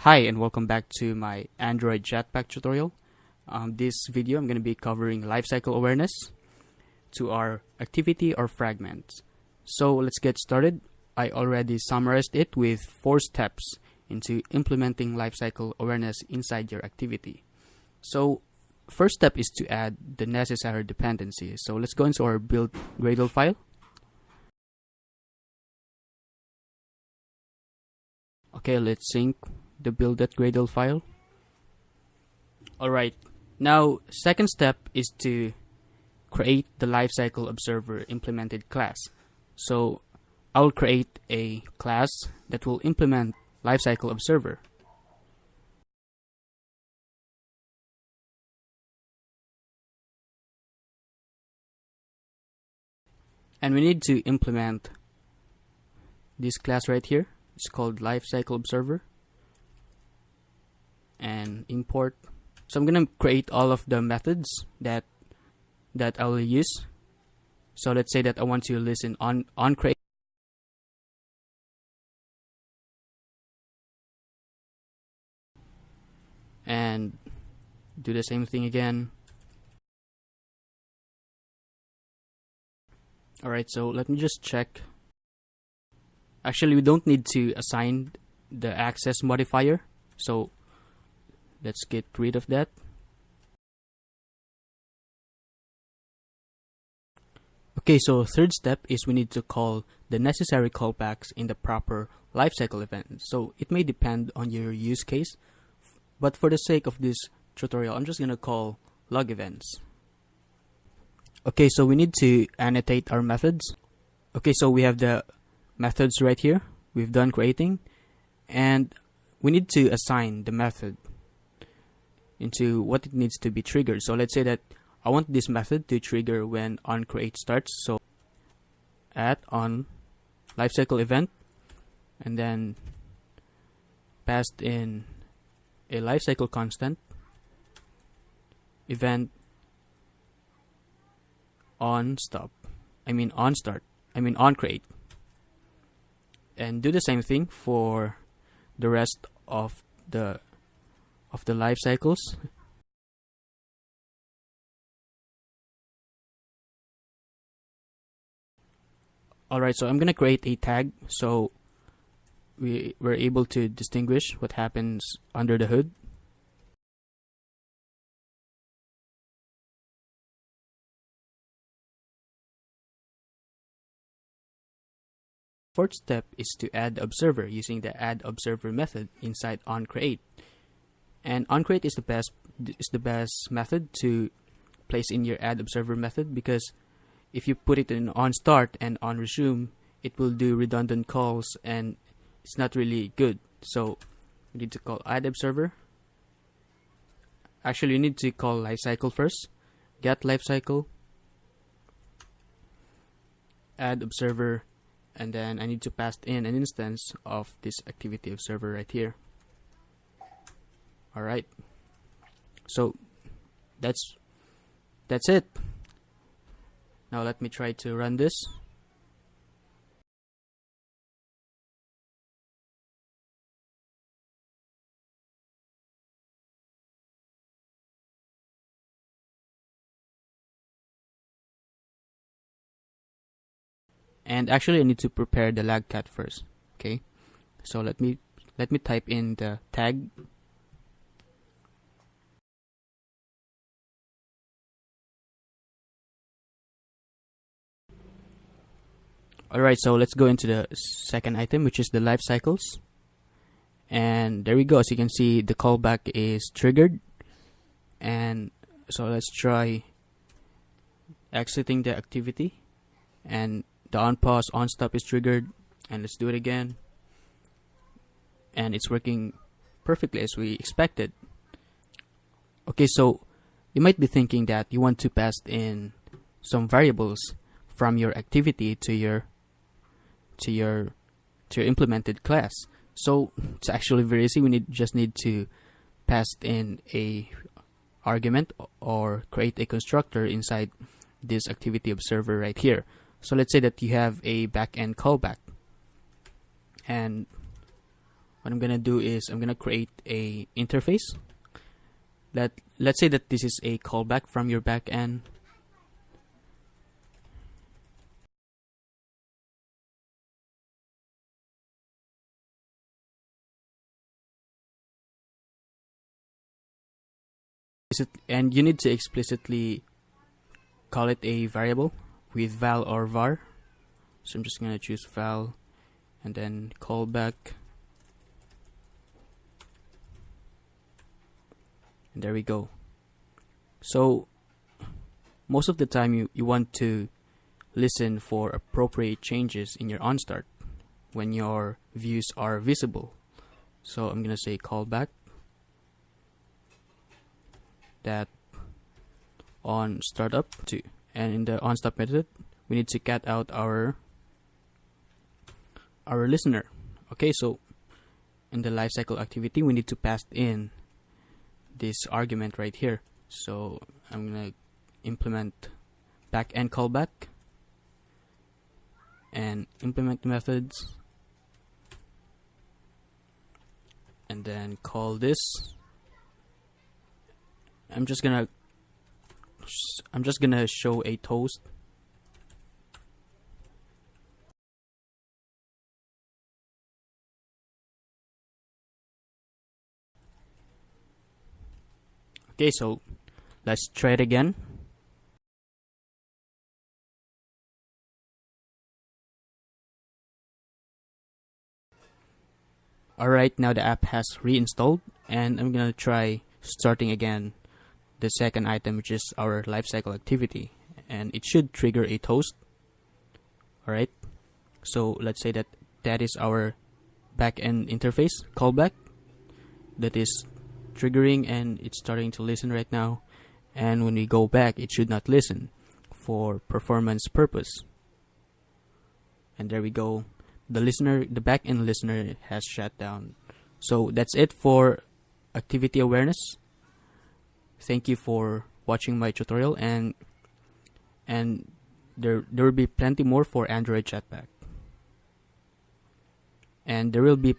Hi and welcome back to my Android Jetpack tutorial. This video I'm going to be covering lifecycle awareness to our activity or fragments. So let's get started. I already summarized it with 4 steps into implementing lifecycle awareness inside your activity. So first step is to add the necessary dependencies. So let's go into our build Gradle file. Okay, let's sync the build.gradle file. Alright, now second step is to create the lifecycle observer implemented class. So I'll create a class that will implement lifecycle observer. And we need to implement this class right here. It's called lifecycle observer. And import. So I'm gonna create all of the methods that I will use. So let's say that I want to listen on create, and do the same thing again. Alright, so let me just check. Actually, we don't need to assign the access modifier, so let's get rid of that. Okay, so third step is we need to call the necessary callbacks in the proper lifecycle event. So it may depend on your use case, but for the sake of this tutorial, I'm just gonna call log events. Okay, so we need to annotate our methods. Okay, so we have the methods right here. We've done creating, and we need to assign the method into what it needs to be triggered. So let's say that I want this method to trigger when onCreate starts. So at on lifecycle event, and then passed in a lifecycle constant event on start, and do the same thing for the rest of the life cycles. Alright, so I'm gonna create a tag so we're able to distinguish what happens under the hood. Fourth step is to add observer using the add observer method inside onCreate. And onCreate is the best method to place in your add observer method, because if you put it in onStart and onResume, it will do redundant calls and it's not really good. So we need to call add observer. Actually, you need to call lifecycle first. Get lifecycle, add observer, and then I need to pass in an instance of this activity observer right here. Alright, so that's it. Now let me try to run this. And actually I need to prepare the logcat first. Okay, so let me type in the tag. Alright, so let's go into the second item, which is the life cycles. And there we go. As you can see, the callback is triggered. And so let's try exiting the activity. And the onPause, onStop is triggered. And let's do it again. And it's working perfectly as we expected. Okay, so you might be thinking that you want to pass in some variables from your activity to your implemented class. So it's actually very easy. We just need to pass in a argument or create a constructor inside this activity observer right here. So let's say that you have a backend callback, and what I'm gonna do is I'm gonna create a interface that, let's say that this is a callback from your backend. And you need to explicitly call it a variable with val or var. So I'm just gonna choose val and then callback. And there we go. So most of the time you want to listen for appropriate changes in your onStart when your views are visible. So I'm gonna say callback that on startup to, and in the onStop method we need to cat out our listener. Okay, so in the lifecycle activity we need to pass in this argument right here. So I'm gonna implement backend callback and implement methods, and then call this. I'm just gonna show a toast. Okay, so let's try it again. Alright, now the app has reinstalled, and I'm gonna try starting again the second item, which is our lifecycle activity, and it should trigger a toast. Alright, so let's say that is our backend interface callback that is triggering, and it's starting to listen right now. And when we go back, it should not listen for performance purpose. And there we go. The backend listener has shut down. So that's it for activity awareness. Thank you for watching my tutorial, and there will be plenty more for Android Jetpack. And there will be